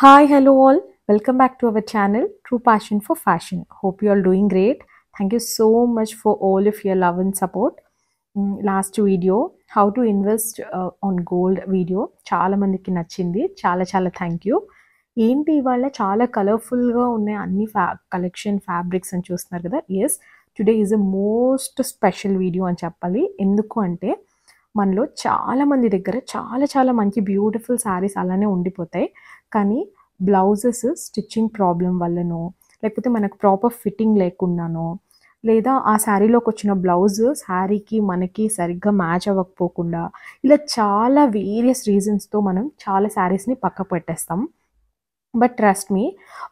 Hi, hello all. Welcome back to our channel, True Passion for Fashion. Hope you all doing great. Thank you so much for all of your love and support. Last video, how to invest on gold video. చాలా మందికి నచ్చింది. చాలా thank you. ఏంటి ఇవాళ చాలా కలర్ఫుల్గా ఉన్నాయి అన్ని కలెక్షన్ ఫ్యాబ్రిక్స్ అని చూస్తున్నారు కదా. Yes, today is a most special video అని చెప్పాలి. ఎందుకు అంటే మనలో చాలామంది దగ్గర చాలా మంచి బ్యూటిఫుల్ శారీస్ అలానే ఉండిపోతాయి. కానీ బ్లౌజెస్ స్టిచ్చింగ్ ప్రాబ్లం వల్లనో, లేకపోతే మనకు ప్రాపర్ ఫిట్టింగ్ లేకుండానో, లేదా ఆ శారీలోకి వచ్చిన బ్లౌజ్ శారీకి మనకి సరిగ్గా మ్యాచ్ అవ్వకపోకుండా, ఇలా చాలా వేరియస్ రీజన్స్తో మనం చాలా శారీస్ని పక్క పెట్టేస్తాం. బట్ ట్రస్ట్ మీ,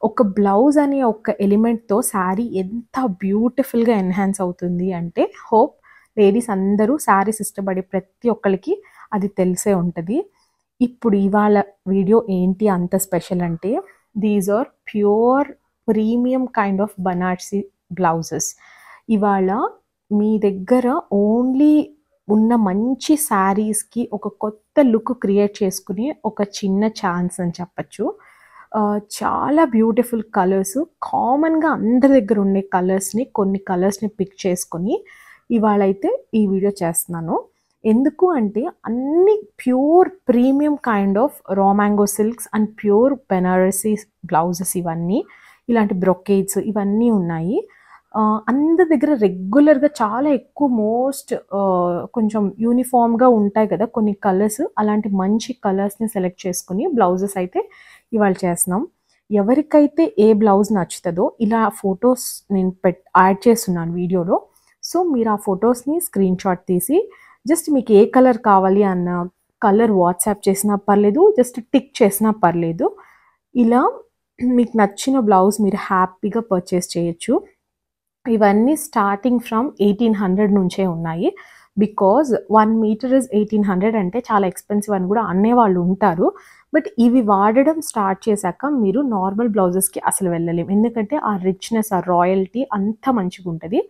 ఒక బ్లౌజ్ అనే ఒక ఎలిమెంట్తో శారీ ఎంత బ్యూటిఫుల్గా ఎన్హాన్స్ అవుతుంది అంటే, హోప్ లేడీస్ అందరూ శారీస్ ఇష్టపడే ప్రతి ఒక్కరికి అది తెలిసే ఉంటుంది. ఇప్పుడు ఇవాళ వీడియో ఏంటి అంత స్పెషల్ అంటే, these are pure premium kind of Banarasi blouses. ఇవాళ మీ దగ్గర ఓన్లీ ఉన్న మంచి శారీస్కి ఒక కొత్త లుక్ క్రియేట్ చేసుకుని ఒక చిన్న ఛాన్స్ అని చెప్పచ్చు. చాలా బ్యూటిఫుల్ కలర్స్, కామన్గా అందరి దగ్గర ఉండే కలర్స్ని, కొన్ని కలర్స్ని పిక్ చేసుకొని ఇవాళ అయితే ఈ వీడియో చేస్తున్నాను. ఎందుకు అంటే అన్ని pure premium kind of raw mango silks and pure Banarasi blouses, ఇవన్నీ ఇలాంటి బ్రొకేడ్స్ ఇవన్నీ ఉన్నాయి. అందరి దగ్గర రెగ్యులర్గా చాలా ఎక్కువ కొంచెం యూనిఫామ్గా ఉంటాయి కదా కొన్ని కలర్స్, అలాంటి మంచి కలర్స్ని సెలెక్ట్ చేసుకుని బ్లౌజెస్ అయితే ఇవాళ చేస్తున్నాం. ఎవరికైతే ఏ బ్లౌజ్ నచ్చుతుందో ఇలా ఫొటోస్ నేను యాడ్ చేస్తున్నాను వీడియోలో. సో మీరు ఆ ఫొటోస్ని స్క్రీన్ షాట్ తీసి జస్ట్ మీకు ఏ కలర్ కావాలి అన్న కలర్ వాట్సాప్ చేసినా పర్లేదు, జస్ట్ టిక్ చేసినా పర్లేదు. ఇలా మీకు నచ్చిన బ్లౌజ్ మీరు హ్యాపీగా పర్చేస్ చేయొచ్చు. ఇవన్నీ స్టార్టింగ్ ఫ్రమ్ 1800 నుంచే ఉన్నాయి. బికాజ్ 1 మీటర్ ఇస్ 1800 అంటే చాలా ఎక్స్పెన్సివ్ అని కూడా అనేవాళ్ళు ఉంటారు. బట్ ఇవి వాడడం స్టార్ట్ చేశాక మీరు నార్మల్ బ్లౌజెస్కి అసలు వెళ్ళలేము. ఎందుకంటే ఆ రిచ్నెస్, ఆ రాయల్టీ అంత మంచిగా ఉంటుంది.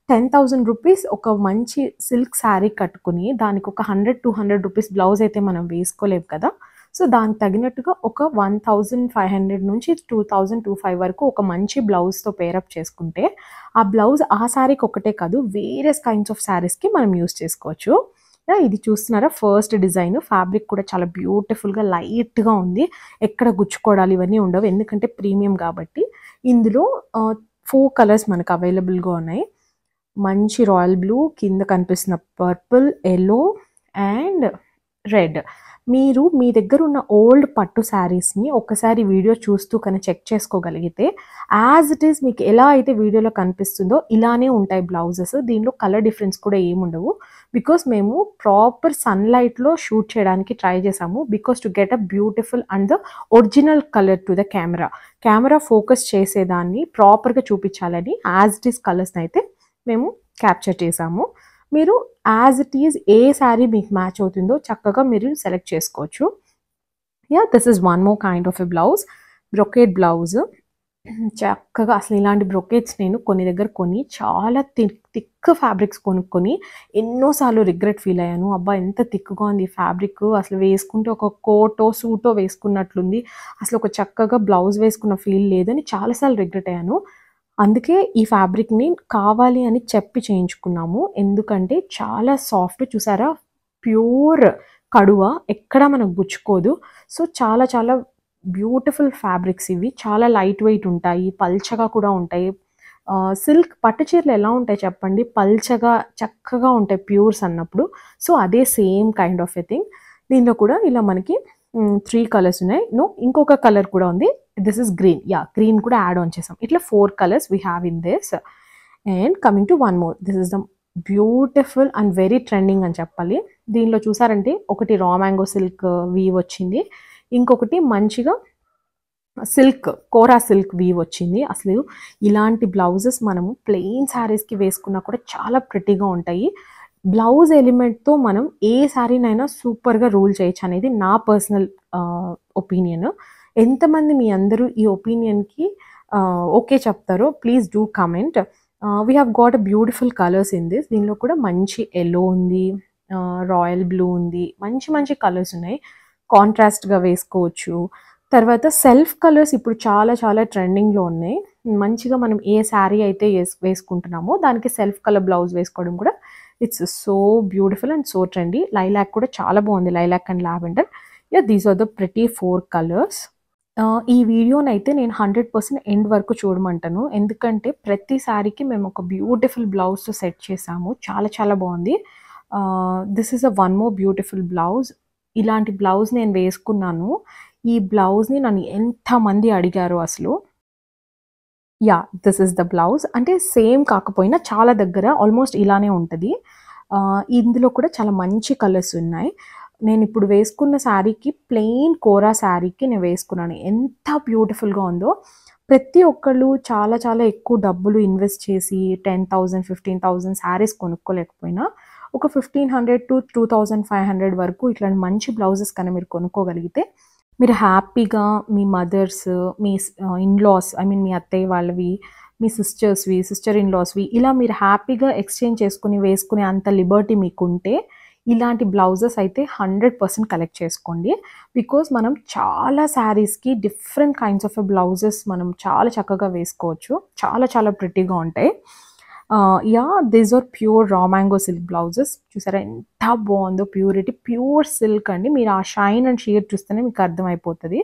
10,000 రూపీస్ ఒక మంచి సిల్క్ శారీ కట్టుకుని దానికి ఒక 100-200 రూపీస్ బ్లౌజ్ అయితే మనం వేసుకోలేము కదా. సో దానికి తగినట్టుగా ఒక 1,500 నుంచి 2,000-2,500 వరకు ఒక మంచి బ్లౌజ్తో పేరప్ చేసుకుంటే ఆ బ్లౌజ్ ఆ శారీకి ఒకటే కాదు, వేరియస్ కైండ్స్ ఆఫ్ శారీస్కి మనం యూస్ చేసుకోవచ్చు. ఇది చూస్తున్నారా, ఫస్ట్ డిజైన్. ఫ్యాబ్రిక్ కూడా చాలా బ్యూటిఫుల్గా లైట్గా ఉంది. ఎక్కడ గుచ్చుకోవడాలు ఇవన్నీ ఉండవు, ఎందుకంటే ప్రీమియం కాబట్టి. ఇందులో 4 కలర్స్ మనకు అవైలబుల్గా ఉన్నాయి. మంచి రాయల్ బ్లూ, కింద కనిపిస్తున్న పర్పుల్, ఎల్లో అండ్ రెడ్. మీరు మీ దగ్గర ఉన్న ఓల్డ్ పట్టు శారీస్ని ఒకసారి వీడియో చూస్తూ కానీ చెక్ చేసుకోగలిగితే యాజ్ ఇట్ ఈస్ మీకు ఎలా అయితే వీడియోలో కనిపిస్తుందో ఇలానే ఉంటాయి బ్లౌజెస్. దీనిలో కలర్ డిఫరెన్స్ కూడా ఏముండవు. బికాస్ మేము ప్రాపర్ సన్లైట్లో షూట్ చేయడానికి ట్రై చేసాము. Because to get a beautiful and the original colour to the camera focus చేసేదాన్ని ప్రాపర్గా చూపించాలని యాజ్ ఇట్ ఈస్ కలర్స్ని అయితే మేము క్యాప్చర్ చేసాము. మీరు as it is a sari మీకు మ్యాచ్ అవుతుందో చక్కగా మీరు సెలెక్ట్ చేసుకోవచ్చు. This is one more kind of a blouse, brocade blouse. చక్కగా అసలు ఇలాంటి బ్రొకేడ్స్ నేను కొన్ని దగ్గర చాలా థిక్ ఫ్యాబ్రిక్స్ కొనుక్కొని ఎన్నోసార్లు రిగ్రెట్ ఫీల్ అయ్యాను. అబ్బా ఎంత థిక్గా ఉంది ఈ ఫ్యాబ్రిక్, అసలు వేసుకుంటే ఒక కోటో సూటో వేసుకున్నట్లుంది, అసలు ఒక చక్కగా బ్లౌజ్ వేసుకున్న ఫీల్ లేదని చాలాసార్లు రిగ్రెట్ అయ్యాను. అందుకే ఈ ఫ్యాబ్రిక్ని కావాలి అని చెప్పి చేయించుకున్నాము. ఎందుకంటే చాలా సాఫ్ట్, చూసారా, ప్యూర్ కడువ, ఎక్కడ మనకు గుచ్చుకోదు. సో చాలా బ్యూటిఫుల్ ఫ్యాబ్రిక్స్ ఇవి. చాలా లైట్ వెయిట్ ఉంటాయి, పల్చగా కూడా ఉంటాయి. సిల్క్ పట్టు చీరలు ఎలా ఉంటాయి చెప్పండి, పల్చగా చక్కగా ఉంటాయి ప్యూర్స్ అన్నప్పుడు. సో అదే same kind of a thing. దీనిలో కూడా ఇలా మనకి 3 కలర్స్ ఉన్నాయి. ఇంకొక కలర్ కూడా ఉంది. This is green. గ్రీన్ కూడా యాడ్ ఆన్ చేసాం. ఇట్లా 4 colours we have in this. And coming to one more, this is the beautiful and very trending అని చెప్పాలి. దీనిలో చూసారంటే ఒకటి రా మ్యాంగో సిల్క్ వీవ్ వచ్చింది, ఇంకొకటి మంచిగా కోరా సిల్క్ వీవ్ వచ్చింది. అసలు ఇలాంటి బ్లౌజెస్ మనము ప్లెయిన్ శారీస్కి వేసుకున్నా కూడా చాలా ప్రిటీగా ఉంటాయి. బ్లౌజ్ ఎలిమెంట్తో మనం ఏ శారీనైనా సూపర్గా రూల్ చేయొచ్చు అనేది నా పర్సనల్ ఒపీనియన్. ఎంతమంది మీ అందరూ ఈ ఒపీనియన్కి ఓకే చెప్తారో please do comment. We have got a beautiful colours in this. దీనిలో కూడా మంచి ఎల్లో ఉంది, రాయల్ బ్లూ ఉంది, మంచి కలర్స్ ఉన్నాయి. కాంట్రాస్ట్గా వేసుకోవచ్చు, తర్వాత సెల్ఫ్ కలర్స్ ఇప్పుడు చాలా చాలా ట్రెండింగ్‌లో ఉన్నాయి. మంచిగా మనం ఏ శారీ అయితే వేసుకుంటున్నామో దానికి సెల్ఫ్ కలర్ బ్లౌజ్ వేసుకోవడం కూడా it's so beautiful and so trendy. Lilac కూడా చాలా బాగుంది. Lilac and lavender. Yeah! These are the pretty 4 colours. ఈ వీడియోనైతే నేను 100% ఎండ్ వరకు చూడమంటాను. ఎందుకంటే ప్రతి శారీకి మేము ఒక బ్యూటిఫుల్ బ్లౌజ్‌తో సెట్ చేసాము. చాలా చాలా బాగుంది. This is one more beautiful blouse. ఇలాంటి బ్లౌజ్ నేను వేసుకున్నాను. ఈ బ్లౌజ్‌ని నన్ను ఎంతమంది అడిగారో అసలు. Yeah! This is the blouse. అంటే సేమ్ కాకపోయినా చాలా దగ్గర ఆల్మోస్ట్ ఇలానే ఉంటది. ఇందులో కూడా చాలా మంచి కలర్స్ ఉన్నాయి. నేనిప్పుడు వేసుకున్న శారీకి ప్లెయిన్ కోరా శారీకి నేను వేసుకున్నాను. ఎంత బ్యూటిఫుల్‌గా ఉందో. ప్రతి ఒక్కళ్ళు చాలా చాలా ఎక్కువ డబ్బులు ఇన్వెస్ట్ చేసి 10,000, 15,000 శారీస్ కొనుక్కోలేకపోయినా ఒక 1,500-2,500 వరకు ఇట్లాంటి మంచి బ్లౌజెస్ కన్నా మీరు కొనుక్కోగలిగితే మీరు హ్యాపీగా మీ మదర్స్, మీ ఇన్‌లాస్ ఐ మీన్ మీ అత్తయ్య వాళ్ళవి, మీ సిస్టర్స్‌వి, సిస్టర్ ఇన్‌లాస్‌వి ఇలా మీరు హ్యాపీగా ఎక్స్‌చేంజ్ చేసుకొని వేసుకునే అంత లిబర్టీ మీకుంటే ఇలాంటి బ్లౌజెస్ అయితే 100% కలెక్ట్ చేసుకోండి. బికాజ్ మనం చాలా శారీస్‌కి డిఫరెంట్ కైండ్స్ ఆఫ్ బ్లౌజెస్ మనం చాలా చక్కగా వేసుకోవచ్చు. చాలా చాలా ప్రిటీగా ఉంటాయి. Yeah! These are pure raw mango silk blouses. చూసారా ఎంత బాగుందో ప్యూరిటీ. ప్యూర్ సిల్క్ అండి. మీరు ఆ షైన్ అండ్ షేడ్ చూస్తేనే మీకు అర్థమైపోతది.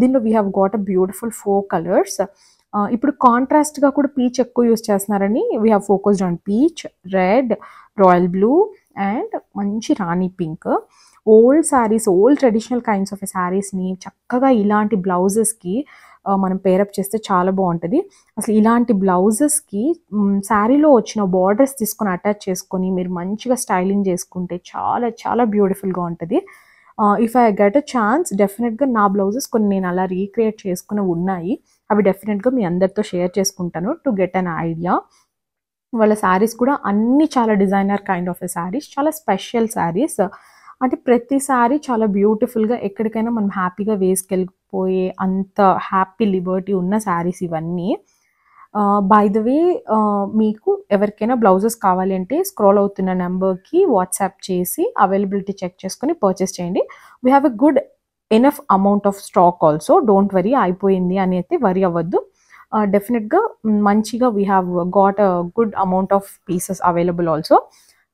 దీనిలో we have got a beautiful 4 colours. ఇప్పుడు కాంట్రాస్ట్‌గా కూడా పీచ్ ఎక్కువ యూజ్ చేస్తున్నారని we have focused on peach, red, royal blue and మంచి rani pink. Old saris, old traditional kinds of శారీస్‌ని చక్కగా ఇలాంటి బ్లౌజెస్‌కి మనం పేరప్ చేస్తే చాలా బాగుంటది. అసలు ఇలాంటి బ్లౌజెస్‌కి శారీలో వచ్చిన బార్డర్స్ తీసుకొని అటాచ్ చేసుకొని మీరు మంచిగా స్టైలింగ్ చేసుకుంటే చాలా చాలా బ్యూటిఫుల్‌గా ఉంటది. If I get a chance డెఫినెట్‌గా నా బ్లౌజెస్ కొన్ని నేను అలా రీక్రియేట్ చేసుకున్నవి ఉన్నాయి. అవి డెఫినెట్‌గా మీ అందరితో షేర్ చేసుకుంటాను టు గెట్ ఎన్ ఐడియా. వాళ్ళ శారీస్ కూడా అన్నీ చాలా డిజైనర్ కైండ్ ఆఫ్ శారీస్. చాలా స్పెషల్ శారీస్. అంటే ప్రతి శారీ చాలా బ్యూటిఫుల్‌గా ఎక్కడికైనా మనం హ్యాపీగా వేసుకెళ్ళిపోయే అంత హ్యాపీ లిబర్టీ ఉన్న శారీస్ ఇవన్నీ. బై ద వే మీకు ఎవరికైనా బ్లౌజెస్ కావాలి అంటే స్క్రోల్ అవుతున్న నెంబర్‌కి వాట్సాప్ చేసి అవైలబిలిటీ చెక్ చేసుకొని పర్చేస్ చేయండి. We have a good enough amount of stock also. Don't worry అయిపోయింది అని అయితే వరీ అవ్వద్దు. డెఫినెట్‌గా మంచిగా we have got a good amount of pieces available also.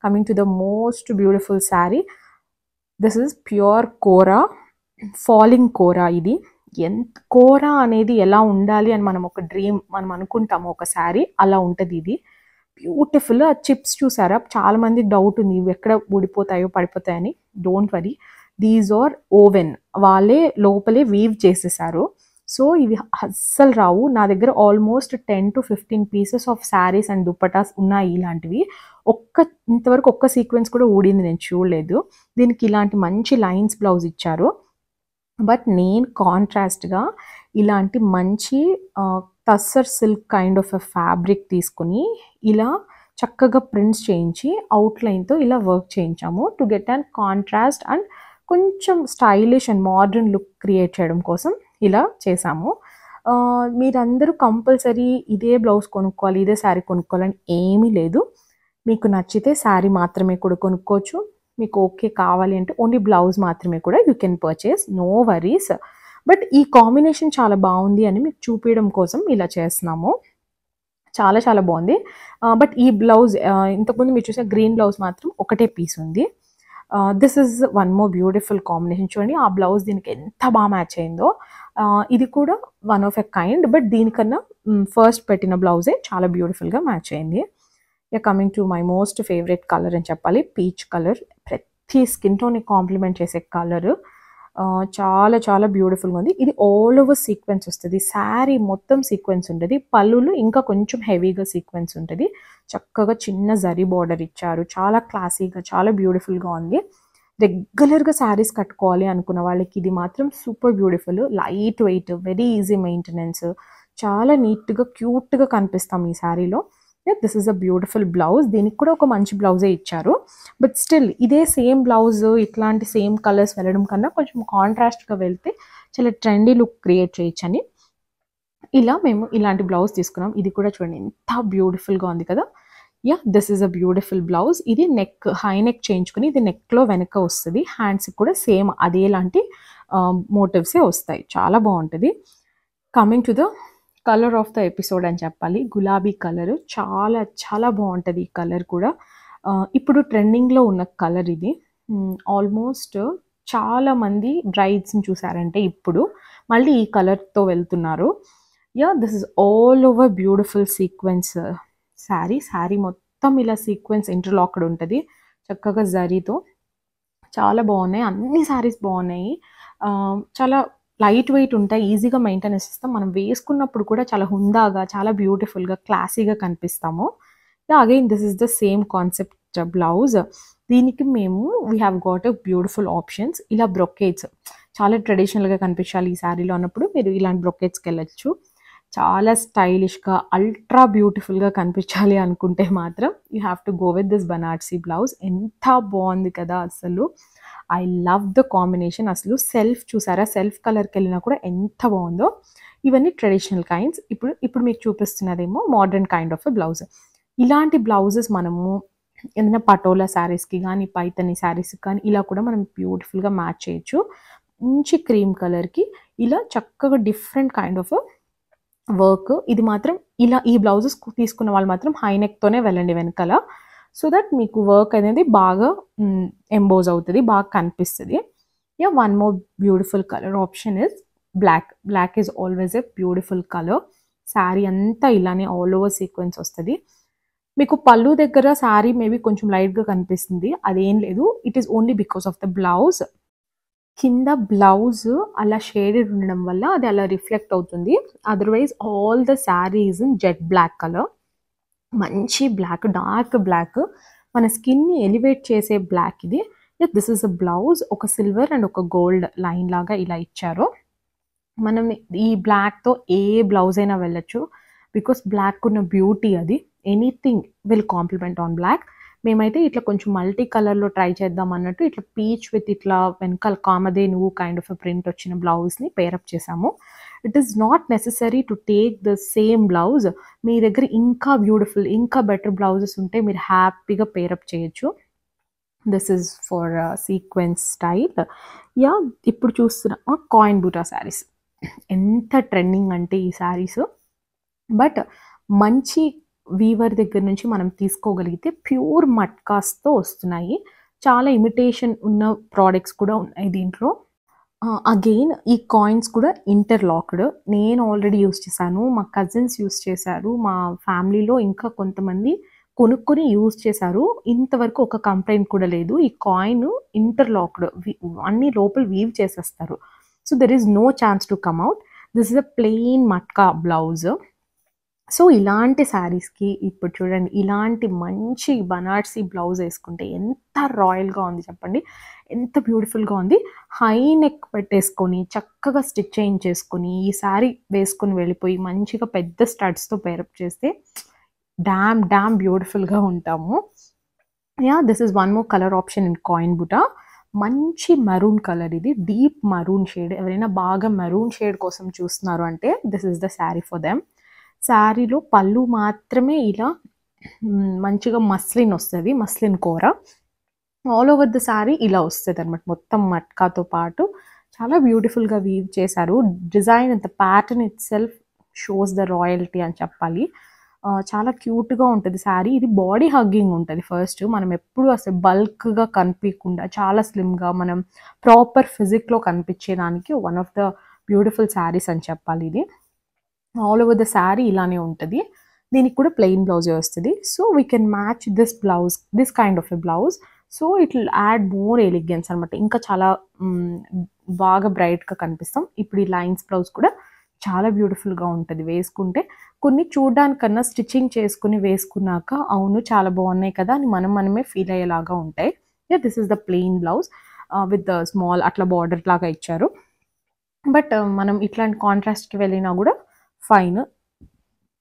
Coming to the most beautiful sari. This is pure kora, falling kora ఇది. కోరా అనేది ఎలా ఉండాలి అని మనం ఒక డ్రీమ్ మనం అనుకుంటాము ఒక శారీ అలా ఉంటుంది ఇది. బ్యూటిఫుల్. ఆ చిప్స్ చూసారా చాలా మందికి డౌట్ ఉంది ఇవి ఎక్కడ ఊడిపోతాయో పడిపోతాయని. Don't worry, these are woven. వాళ్ళే లోపలే వీవ్ చేసేసారు. సో ఇవి అస్సలు రావు. నా దగ్గర almost 10-15 pieces of saris and dupattas ఉన్నాయి ఇలాంటివి. ఇంతవరకు ఒక్క సీక్వెన్స్ కూడా ఊడింది నేను చూడలేదు. దీనికి ఇలాంటి మంచి లైన్స్ బ్లౌజ్ ఇచ్చారు. బట్ నేను కాంట్రాస్ట్‌గా ఇలాంటి మంచి tussar silk kind of a fabric తీసుకొని ఇలా చక్కగా ప్రింట్స్ చేయించి అవుట్‌లైన్‌తో ఇలా వర్క్ చేయించాము. To get an contrast and కొంచెం stylish and modern look create చేయడం కోసం ఇలా చేసాము. మీరందరూ కంపల్సరీ ఇదే బ్లౌజ్ కొనుక్కోవాలి, ఇదే శారీ కొనుక్కోవాలని ఏమీ లేదు. మీకు నచ్చితే శారీ మాత్రమే కూడా కొనుక్కోవచ్చు. మీకు ఓకే కావాలి అంటే ఓన్లీ బ్లౌజ్ మాత్రమే కూడా you can purchase. No worries. But ఈ కాంబినేషన్ చాలా బాగుంది అని మీకు చూపించడం కోసం ఇలా చేస్తున్నాము. చాలా చాలా బాగుంది. బట్ ఈ బ్లౌజ్ ఇంతకుముందు మీరు చూసే గ్రీన్ బ్లౌజ్ మాత్రం ఒకటే పీస్ ఉంది. This is one more beautiful combination. చూడండి ఆ బ్లౌజ్ దీనికి ఎంత బాగా మ్యాచ్ అయిందో. ఇది కూడా one of a kind. But దీనికన్నా ఫస్ట్ పెట్టిన బ్లౌజే చాలా బ్యూటిఫుల్గా మ్యాచ్ అయింది. Coming to my most favourite colour అని చెప్పాలి, పీచ్ కలర్. ప్రతి స్కిన్ టోన్ని కాంప్లిమెంట్ చేసే కలర్. చాలా చాలా బ్యూటిఫుల్గా ఉంది. ఇది ఆల్ ఓవర్ సీక్వెన్స్ వస్తుంది. శారీ మొత్తం సీక్వెన్స్ ఉంటుంది. పళ్ళులో ఇంకా కొంచెం హెవీగా సీక్వెన్స్ ఉంటుంది. చక్కగా చిన్న జరీ బార్డర్ ఇచ్చారు. చాలా క్లాసీగా చాలా బ్యూటిఫుల్గా ఉంది. రెగ్యులర్గా శారీస్ కట్టుకోవాలి అనుకున్న వాళ్ళకి ఇది మాత్రం super beautiful. Light weight, very easy maintenance. చాలా నీట్గా క్యూట్గా కనిపిస్తాం ఈ శారీలో. This is a beautiful blouse. దీనికి కూడా ఒక మంచి బ్లౌజే ఇచ్చారు. బట్ స్టిల్ ఇదే సేమ్ బ్లౌజ్ ఇట్లాంటి సేమ్ కలర్స్ వెళ్ళడం కన్నా కొంచెం కాంట్రాస్ట్గా వెళ్తే చాలా ట్రెండీ లుక్ క్రియేట్ చేయొచ్చని ఇలా మేము ఇలాంటి బ్లౌజ్ తీసుకున్నాం. ఇది కూడా చూడండి ఎంత బ్యూటిఫుల్గా ఉంది కదా. Yeah this is a beautiful blouse. ఇది నెక్ హై నెక్ చేయించుకుని ఇది నెక్లో వెనక వస్తుంది. హ్యాండ్స్కి కూడా సేమ్ అదేలాంటి మోటివ్సే వస్తాయి. చాలా బాగుంటుంది. Coming to the colour of the episode అని చెప్పాలి. గులాబీ కలర్ చాలా చాలా బాగుంటుంది. ఈ కలర్ కూడా ఇప్పుడు ట్రెండింగ్లో ఉన్న కలర్ ఇది. ఆల్మోస్ట్ చాలామంది బ్రైడ్స్ని చూసారంటే ఇప్పుడు మళ్ళీ ఈ కలర్తో వెళ్తున్నారు. Yeah this is all over beautiful sequence sari మొత్తం ఇలా సీక్వెన్స్ ఇంటర్లాక్డ్ ఉంటుంది చక్కగా జరీతో. చాలా బాగున్నాయి. అన్ని శారీస్ బాగున్నాయి. చాలా లైట్ వెయిట్ ఉంటాయి. ఈజీగా మెయింటెనెన్స్ ఇస్తాం. మనం వేసుకున్నప్పుడు కూడా చాలా హుందాగా చాలా బ్యూటిఫుల్గా క్లాసీగా కనిపిస్తాము. Again this is the same concept blouse. దీనికి మేము we have got a beautiful options. ఇలా బ్రొకేట్స్ చాలా ట్రెడిషనల్గా కనిపించాలి ఈ శారీలో అన్నప్పుడు మీరు ఇలాంటి బ్రొకేట్స్కి వెళ్ళచ్చు. చాలా స్టైలిష్గా అల్ట్రా బ్యూటిఫుల్గా కనిపించాలి అనుకుంటే మాత్రం you have to go with this Banarasi blouse. ఎంత బాగుంది కదా అసలు. I love the combination. అసలు సెల్ఫ్ చూసారా, సెల్ఫ్ కలర్కి వెళ్ళినా కూడా ఎంత బాగుందో. ఇవన్నీ ట్రెడిషనల్ కైండ్స్. ఇప్పుడు మీకు చూపిస్తున్నదేమో modern kind of a blouse. ఇలాంటి బ్లౌజెస్ మనము ఏదైనా పటోలా శారీస్కి కానీ పైతని శారీస్కి కానీ ఇలా కూడా మనం బ్యూటిఫుల్గా మ్యాచ్ చేయొచ్చు. మంచి క్రీమ్ కలర్కి ఇలా చక్కగా డిఫరెంట్ కైండ్ ఆఫ్ వర్క్. ఇది మాత్రం ఇలా ఈ బ్లౌజెస్ తీసుకున్న వాళ్ళు మాత్రం హై నెక్తోనే వెళ్ళండి వెనకాల. సో దట్ మీకు వర్క్ అనేది బాగా ఎంబోజ్ అవుతుంది, బాగా కనిపిస్తుంది. Yeah one more beautiful colour option is black. Black is always a beautiful colour. Sari అంతా ఇలానే ఆల్ ఓవర్ సీక్వెన్స్ వస్తుంది. మీకు పళ్ళు దగ్గర శారీ మేబీ కొంచెం లైట్గా కనిపిస్తుంది. అదేం లేదు, it is only because of the blouse. కింద బ్లౌజ్ అలా షేడెడ్ ఉండడం వల్ల అది అలా రిఫ్లెక్ట్ అవుతుంది. Otherwise all the saris in jet black colour. మంచి బ్లాక్, డార్క్ బ్లాక్, మన స్కిన్ని ఎలివేట్ చేసే బ్లాక్ ఇది. This is a blouse. ఒక సిల్వర్ అండ్ ఒక గోల్డ్ లైన్ లాగా ఇలా ఇచ్చారు. మనం ఈ బ్లాక్తో ఏ బ్లౌజ్ అయినా వెళ్ళచ్చు బికాస్ బ్లాక్ ఉన్న బ్యూటీ అది. Anything will complement on black. మేమైతే ఇట్లా కొంచెం మల్టీ కలర్లో ట్రై చేద్దాం అన్నట్టు ఇట్లా పీచ్ విత్ ఇట్లా వెనకాల కామధేనువు కైండ్ ఆఫ్ ప్రింట్ వచ్చిన బ్లౌజ్ని పేరప్ చేసాము. It is not necessary to take the same blouse. మీ దగ్గర ఇంకా బ్యూటిఫుల్ ఇంకా బెటర్ బ్లౌజెస్ ఉంటే మీరు హ్యాపీగా పేరప్ చేయొచ్చు. This is for sequence style. Yeah ఇప్పుడు చూస్తున్న కాయిన్ బూటా శారీస్ ఎంత ట్రెండింగ్ అంటే ఈ శారీస్. బట్ మంచి వీవర్ దగ్గర నుంచి మనం తీసుకోగలిగితే ప్యూర్ మట్కాస్తో వస్తున్నాయి. చాలా ఇమిటేషన్ ఉన్న ప్రోడక్ట్స్ కూడా ఉన్నాయి దీంట్లో. అగైన్ ఈ కాయిన్స్ కూడా ఇంటర్లాక్డ్. నేను ఆల్రెడీ యూస్ చేశాను, మా కజిన్స్ యూస్ చేశారు, మా ఫ్యామిలీలో ఇంకా కొంతమంది కొనుక్కొని యూజ్ చేశారు. ఇంతవరకు ఒక కంప్లైంట్ కూడా లేదు. ఈ కాయిన్ ఇంటర్లాక్డ్, అన్ని లోపల వీవ్ చేసేస్తారు. So there is no chance to come out. This is a plain matka blouse. So ఇలాంటి శారీస్కి ఇప్పుడు చూడండి, ఇలాంటి మంచి బనారసీ బ్లౌజ్ వేసుకుంటే ఎంత రాయల్గా ఉంది చెప్పండి, ఎంత బ్యూటిఫుల్గా ఉంది. హై నెక్ పెట్టేసుకొని చక్కగా స్టిచ్ చేయించేసుకొని ఈ శారీ వేసుకొని వెళ్ళిపోయి మంచిగా పెద్ద స్టడ్స్తో పేరప్ చేస్తే డామ్ బ్యూటిఫుల్గా ఉంటాము. Yeah this is one more colour option in coin buta. మంచి మరూన్ కలర్, ఇది డీప్ మరూన్ షేడ్. ఎవరైనా బాగా మరూన్ షేడ్ కోసం చూస్తున్నారు అంటే this is the sari for them. శారీలో పళ్ళు మాత్రమే ఇలా మంచిగా మస్లిన్ వస్తుంది, మస్లిన్ కూర. ఆల్ ఓవర్ ద శారీ ఇలా వస్తుంది అనమాట, మొత్తం మట్కాతో పాటు చాలా బ్యూటిఫుల్గా వీవ్ చేశారు. డిజైన్ అంత pattern it self shows the royalty అని చెప్పాలి. చాలా క్యూట్గా ఉంటుంది శారీ. ఇది బాడీ హగ్గింగ్ ఉంటుంది. ఫస్ట్ మనం ఎప్పుడు అసలు బల్క్గా కనిపించకుండా చాలా స్లిమ్గా మనం ప్రాపర్ ఫిజిక్లో కనిపించేదానికి one of the beautiful saris అని చెప్పాలి ఇది. ఆల్ ఓవర్ ద శారీ ఇలానే ఉంటుంది. దీనికి కూడా ప్లెయిన్ బ్లౌజే వస్తుంది. So we can match this blouse, this kind of a blouse. So it will add more elegance అనమాట. ఇంకా చాలా బాగా బ్రైట్గా కనిపిస్తాం. ఇప్పుడు ఈ లైన్స్ బ్లౌజ్ కూడా చాలా బ్యూటిఫుల్గా ఉంటుంది వేసుకుంటే. కొన్ని చూడడానికన్నా స్టిచ్చింగ్ చేసుకుని వేసుకున్నాక అవును చాలా బాగున్నాయి కదా అని మనమే ఫీల్ అయ్యేలాగా ఉంటాయి. This is the plain blouse with the small అట్లా బార్డర్ లాగా ఇచ్చారు. బట్ మనం ఇట్లాంటి కాంట్రాస్ట్కి వెళ్ళినా కూడా ఫైన్.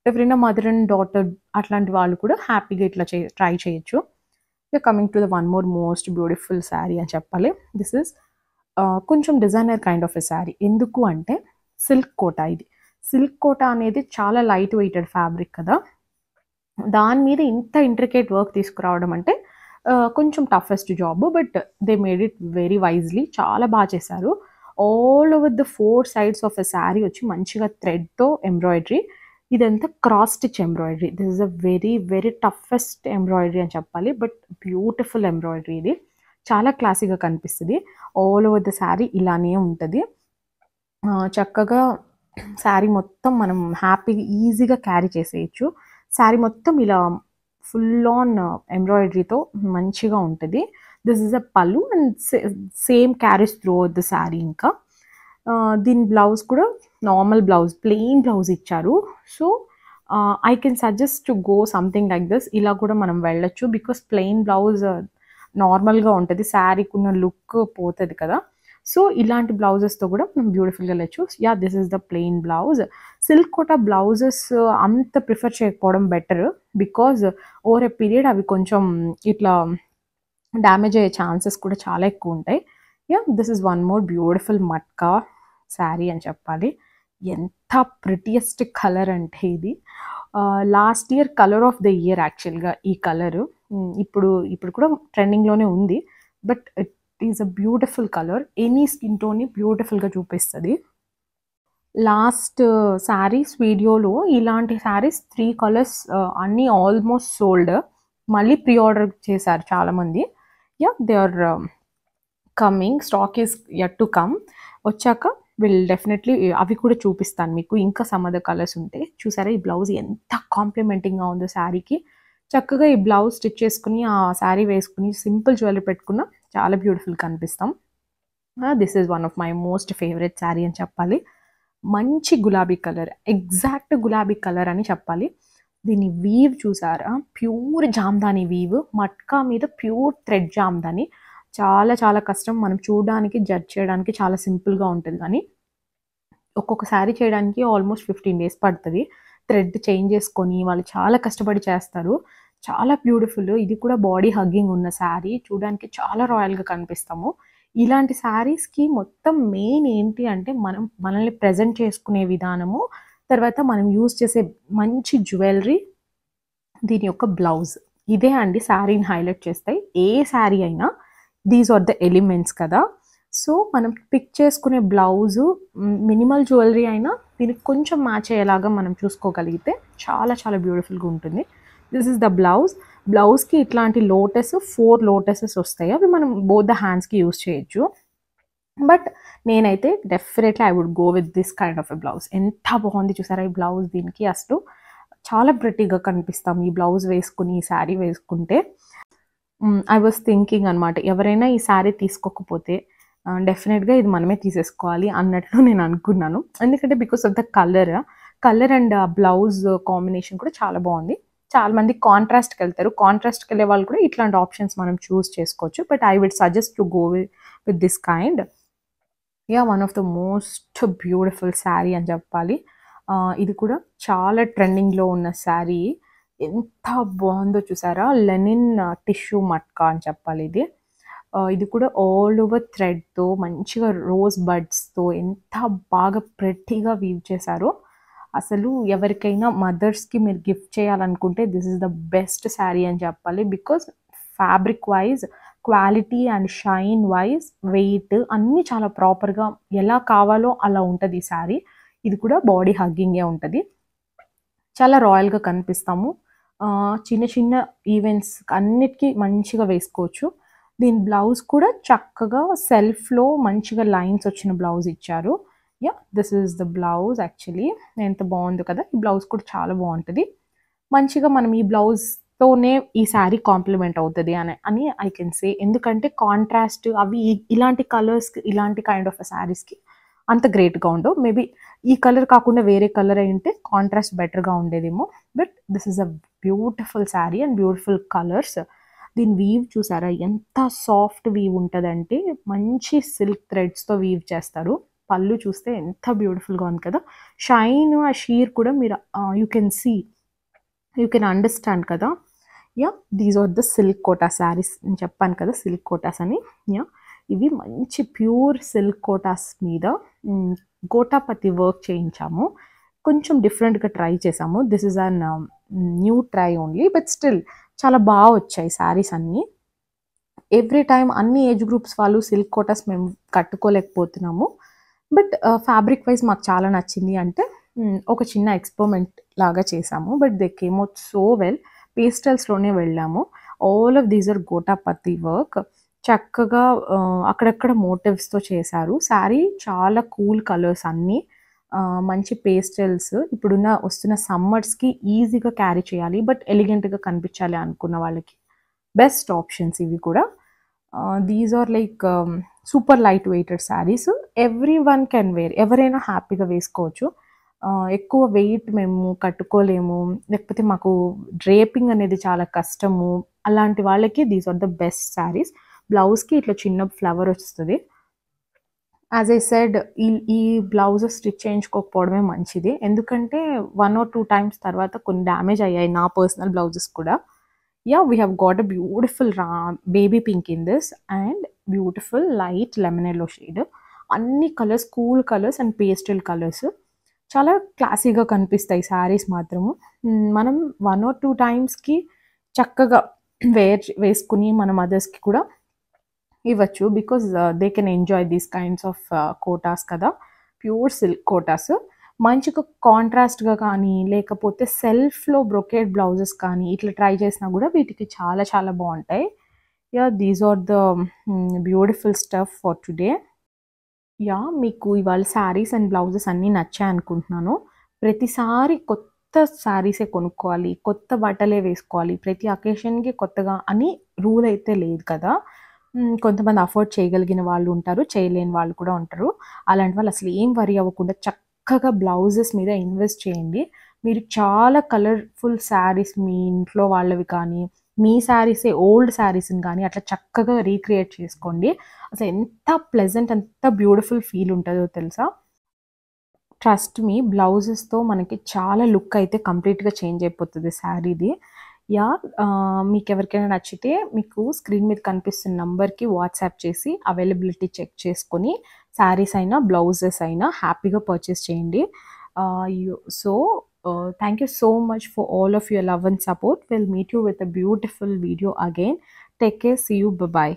ఎవరైనా మదర్ అండ్ డాటర్ అట్లాంటి వాళ్ళు కూడా హ్యాపీగా ఇట్లా ట్రై చేయొచ్చు. Coming to the one most beautiful sari అని చెప్పాలి. దిస్ ఇస్ కొంచెం డిజైనర్ కైండ్ ఆఫ్ ఎ శారీ. ఎందుకు అంటే సిల్క్ కోటా. ఇది సిల్క్ కోటా అనేది చాలా లైట్ వెయిటెడ్ ఫ్యాబ్రిక్ కదా. దాని మీద ఇంత ఇంట్రికేట్ వర్క్ తీసుకురావడం అంటే కొంచెం toughest job. But they made it very wisely. చాలా బాగా చేశారు. All over the 4 sides of a sari వచ్చి మంచిగా థ్రెడ్‌తో ఎంబ్రాయిడరీ. ఇదంతా cross stitch embroidery. This is a very very toughest embroidery అని చెప్పాలి. బట్ బ్యూటిఫుల్ ఎంబ్రాయిడరీ ఇది. చాలా క్లాసీగా కనిపిస్తది. ఆల్ ఓవర్ ద శారీ ఇలానే ఉంటది. చక్కగా శారీ మొత్తం మనం హ్యాపీగా ఈజీగా క్యారీ చేసేయచ్చు. శారీ మొత్తం ఇలా ఫుల్ ఆన్ ఎంబ్రాయిడరీతో మంచిగా ఉంటుంది. దిస్ ఇస్ అ పళ్ళు and same carries through out the sari. ఇంకా దీని బ్లౌజ్ కూడా నార్మల్ బ్లౌజ్, ప్లెయిన్ బ్లౌజ్ ఇచ్చారు. So I can suggest to go something like this. ఇలా కూడా మనం వెళ్ళొచ్చు. బికాస్ ప్లెయిన్ బ్లౌజ్ నార్మల్గా ఉంటుంది, శారీకి ఉన్న లుక్ పోతుంది కదా. సో ఇలాంటి బ్లౌజెస్తో కూడా మనం బ్యూటిఫుల్గా వెళ్ళచ్చు. Yeah, this is the plain blouse. Silk Kota blouses అంత ప్రిఫర్ చేయకపోవడం better. Because over a period అవి కొంచెం ఇట్లా డ్యామేజ్ అయ్యే ఛాన్సెస్ కూడా చాలా ఎక్కువ ఉంటాయి. Yeah, this is one more beautiful matka sari అని చెప్పాలి. ఎంత ప్రిటియెస్ట్ కలర్ అంటే ఇది last year colour of the year యాక్చువల్గా ఈ కలరు. ఇప్పుడు కూడా ట్రెండింగ్లోనే ఉంది. But it is a beautiful colour. Any skin టోన్ని బ్యూటిఫుల్గా చూపిస్తుంది. లాస్ట్ శారీస్ వీడియోలో ఇలాంటి శారీస్ 3 కలర్స్ అన్నీ ఆల్మోస్ట్ సోల్డ్. మళ్ళీ ప్రీ ఆర్డర్ చేశారు చాలామంది. Yeah, they are coming. Stock is yet to come. వచ్చాక విల్ డెఫినెట్లీ అవి కూడా చూపిస్తాను మీకు. ఇంకా సమ్ అదర్ కలర్స్ ఉంటే. చూసారా ఈ బ్లౌజ్ ఎంత కాంప్లిమెంటింగ్గా ఉందో శారీకి. చక్కగా ఈ బ్లౌజ్ స్టిచ్ చేసుకుని ఆ శారీ వేసుకుని సింపుల్ జ్యువెలరీ పెట్టుకున్న చాలా బ్యూటిఫుల్ కనిపిస్తాం. This is one of my most favourite sari అని చెప్పాలి. మంచి గులాబీ కలర్, ఎగ్జాక్ట్ గులాబీ కలర్ అని చెప్పాలి. దీని వీవ్ చూసారా, ప్యూర్ జామ్దాని వీవ్. మట్కా మీద ప్యూర్ థ్రెడ్ జామ్దాని. చాలా చాలా కష్టం. మనం చూడడానికి జడ్జ్ చేయడానికి చాలా సింపుల్గా ఉంటుంది, కానీ ఒక్కొక్క శారీ చేయడానికి ఆల్మోస్ట్ 15 days పడుతుంది. థ్రెడ్ చేంజ్ చేసుకొని వాళ్ళు చాలా కష్టపడి చేస్తారు. చాలా బ్యూటిఫుల్. ఇది కూడా బాడీ హగ్గింగ్ ఉన్న శారీ. చూడడానికి చాలా రాయల్గా కనిపిస్తాము. ఇలాంటి శారీస్కి మొత్తం మెయిన్ ఏంటి అంటే మనల్ని ప్రజెంట్ చేసుకునే విధానము, తర్వాత మనం యూజ్ చేసే మంచి జ్యువెలరీ, దీని యొక్క బ్లౌజ్, ఇదే అండి శారీని హైలైట్ చేస్తాయి. ఏ శారీ అయినా దీస్ ఆర్ ద ఎలిమెంట్స్ కదా. సో మనం పిక్ చేసుకునే బ్లౌజు మినిమల్ జ్యువెలరీ అయినా దీనికి కొంచెం మ్యాచ్ అయ్యేలాగా మనం చూసుకోగలిగితే చాలా చాలా బ్యూటిఫుల్గా ఉంటుంది. This is the blouse. బ్లౌజ్కి ఇట్లాంటి 4 లోటసెస్ వస్తాయి. అవి మనం బోత్ ద హ్యాండ్స్కి యూజ్ చేయొచ్చు. బట్ నేనైతే definitely I would go with this kind of a blouse. ఎంత బాగుంది చూసారా ఈ బ్లౌజ్. దీనికి అసలు చాలా ప్రిటీగా కనిపిస్తాం ఈ బ్లౌజ్ వేసుకుని, ఈ శారీ వేసుకుంటే. ఐ వాజ్ థింకింగ్ అనమాట, ఎవరైనా ఈ శారీ తీసుకోకపోతే డెఫినెట్గా ఇది మనమే తీసేసుకోవాలి అన్నట్లు నేను అనుకున్నాను. ఎందుకంటే because of the colour and blouse combination కూడా చాలా బాగుంది. చాలా మంది కాంట్రాస్ట్కి వెళ్తారు. కాంట్రాస్ట్కి వెళ్ళే వాళ్ళు కూడా ఇట్లాంటి ఆప్షన్స్ మనం చూస్ చేసుకోవచ్చు. But I would suggest to go with this kind. Yeah, one of the most beautiful sari అని చెప్పాలి. ఇది కూడా చాలా ట్రెండింగ్లో ఉన్న శారీ. ఎంత బాగుందో చూసారా. లెనిన్ టిష్యూ మట్కా అని చెప్పాలి ఇది. ఇది కూడా ఆల్ ఓవర్ థ్రెడ్తో మంచిగా రోజ్ బడ్స్తో ఎంత బాగా ప్రెట్టీగా వీవ్ చేశారో. అసలు ఎవరికైనా మదర్స్కి మీరు గిఫ్ట్ చేయాలనుకుంటే this is the best sari అని చెప్పాలి. Because fabric wise, quality and shine wise, weight అన్నీ చాలా ప్రాపర్గా ఎలా కావాలో అలా ఉంటుంది ఈ శారీ. ఇది కూడా బాడీ హగ్గింగే ఉంటుంది. చాలా రాయల్గా కనిపిస్తాము. చిన్న చిన్న ఈవెంట్స్ అన్నిటికీ మంచిగా వేసుకోవచ్చు. దీని బ్లౌజ్ కూడా చక్కగా సెల్ఫ్లో మంచిగా లైన్స్ వచ్చిన బ్లౌజ్ ఇచ్చారు. Yeah, this is the blouse. Actually ఎంత బాగుంది కదా. ఈ బ్లౌజ్ కూడా చాలా బాగుంటుంది. మంచిగా మనం ఈ బ్లౌజ్తోనే ఈ శారీ కాంప్లిమెంట్ అవుతుంది అని ఐ కెన్ సే. ఎందుకంటే కాంట్రాస్ట్ అవి ఇలాంటి కలర్స్కి, ఇలాంటి కైండ్ ఆఫ్ శారీస్కి అంత గ్రేట్గా ఉండవు. మేబీ ఈ కలర్ కాకుండా వేరే కలర్ అయింటే కాంట్రాస్ట్ బెటర్గా ఉండేదేమో. But this is a beautiful sari and beautiful colours. దీని వీవ్ చూసారా ఎంత సాఫ్ట్ వీవ్ ఉంటుందంటే, మంచి సిల్క్ థ్రెడ్స్తో వీవ్ చేస్తారు. పళ్ళు చూస్తే ఎంత బ్యూటిఫుల్గా ఉంది కదా. షైన్, ఆ షీర్ కూడా మీరు యూ కెన్ అండర్స్టాండ్ కదా. Yeah, these are the silk Kota saris. నేను చెప్పాను కదా సిల్క్ కోటాస్ అని. యా, ఇవి మంచి ప్యూర్ సిల్క్ కోటాస్ మీద గోటాపతి వర్క్ చేయించాము. కొంచెం డిఫరెంట్గా ట్రై చేసాము. This is an new try only, but still చాలా బాగా వచ్చాయి శారీస్ అన్నీ. ఎవ్రీ టైమ్ అన్ని ఏజ్ గ్రూప్స్ వాళ్ళు సిల్క్ కోటాస్ మేము కట్టుకోలేకపోతున్నాము. బట్ ఫ్యాబ్రిక్ వైజ్ మాకు చాలా నచ్చింది అంటే ఒక చిన్న ఎక్స్పెరిమెంట్ లాగా చేసాము. But they came out so well. పేస్టల్స్లోనే వెళ్ళాము. All of these are gota patti work. చక్కగా అక్కడక్కడ మోటివ్స్తో చేశారు. శారీ చాలా కూల్ కలర్స్ అన్నీ, మంచి పేస్టల్స్. ఇప్పుడున్న వస్తున్న సమ్మర్స్కి ఈజీగా క్యారీ చేయాలి బట్ ఎలిగెంట్గా కనిపించాలి అనుకున్న వాళ్ళకి బెస్ట్ ఆప్షన్స్ ఇవి కూడా. These are like super light weighted saris. Everyone can wear, ఎవరైనా హ్యాపీగా వేసుకోవచ్చు. ఎక్కువ వెయిట్ మేము కట్టుకోలేము, లేకపోతే మాకు డ్రేపింగ్ అనేది చాలా కష్టము, అలాంటి వాళ్ళకి these are the best saris. బ్లౌజ్కి ఇట్లా చిన్న ఫ్లవర్ వస్తుంది. యాజ్ ఐ సెడ్, ఈ బ్లౌజెస్ స్టిచ్ చేయించుకోకపోవడమే మంచిది, ఎందుకంటే 1 or 2 times తర్వాత కొన్ని డ్యామేజ్ అయ్యాయి నా పర్సనల్ బ్లౌజెస్ కూడా. Yeah, we have got a beautiful baby pink in this and beautiful light lemon yellow shade. అన్ని colours cool colours and pastel colours చాలా క్లాసీగా కనిపిస్తాయి శారీస్ మాత్రము. మనం 1 or 2 timesకి చక్కగా వేసుకుని మన మదర్స్కి కూడా ఇవ్వచ్చు, because they can enjoy these kinds of Kotas కదా, ప్యూర్ సిల్క్ కోటాస్. మంచిగా కాంట్రాస్ట్గా కానీ లేకపోతే సెల్ఫ్లో బ్రొకేడ్ బ్లౌజెస్ కానీ ఇట్లా ట్రై చేసినా కూడా వీటికి చాలా చాలా బాగుంటాయి. Yeah, these are the beautiful stuff for today. Yeah, మీకు ఇవాళ శారీస్ అండ్ బ్లౌజెస్ అన్నీ నచ్చాయి అనుకుంటున్నాను. ప్రతిసారి కొత్త శారీసే కొనుక్కోవాలి, కొత్త బట్టలే వేసుకోవాలి, ప్రతి అకేషన్కి కొత్తగా అని రూల్ అయితే లేదు కదా. కొంతమంది అఫోర్డ్ చేయగలిగిన వాళ్ళు ఉంటారు, చేయలేని వాళ్ళు కూడా ఉంటారు. అలాంటి వాళ్ళు అసలు ఏం వరీ అవ్వకుండా చక్కగా బ్లౌజెస్ మీద ఇన్వెస్ట్ చేయండి. మీరు చాలా కలర్ఫుల్ శారీస్ మీ ఇంట్లో వాళ్ళవి కానీ మీ శారీసే ఓల్డ్ శారీస్ని కానీ అట్లా చక్కగా రీక్రియేట్ చేసుకోండి. అసలు ఎంత ప్లెజెంట్, ఎంత బ్యూటిఫుల్ ఫీల్ ఉంటుందో తెలుసా. ట్రస్ట్ మీ, బ్లౌజెస్తో మనకి చాలా లుక్ అయితే కంప్లీట్గా చేంజ్ అయిపోతుంది శారీది. యా, మీకు ఎవరికైనా నచ్చితే మీకు స్క్రీన్ మీద కనిపిస్తున్న నంబర్కి వాట్సాప్ చేసి అవైలబిలిటీ చెక్ చేసుకొని శారీస్ అయినా బ్లౌజెస్ అయినా హ్యాపీగా పర్చేస్ చేయండి. So thank you so much for all of your love and support. We'll meet you with a beautiful video again. Take care. See you. Bye bye.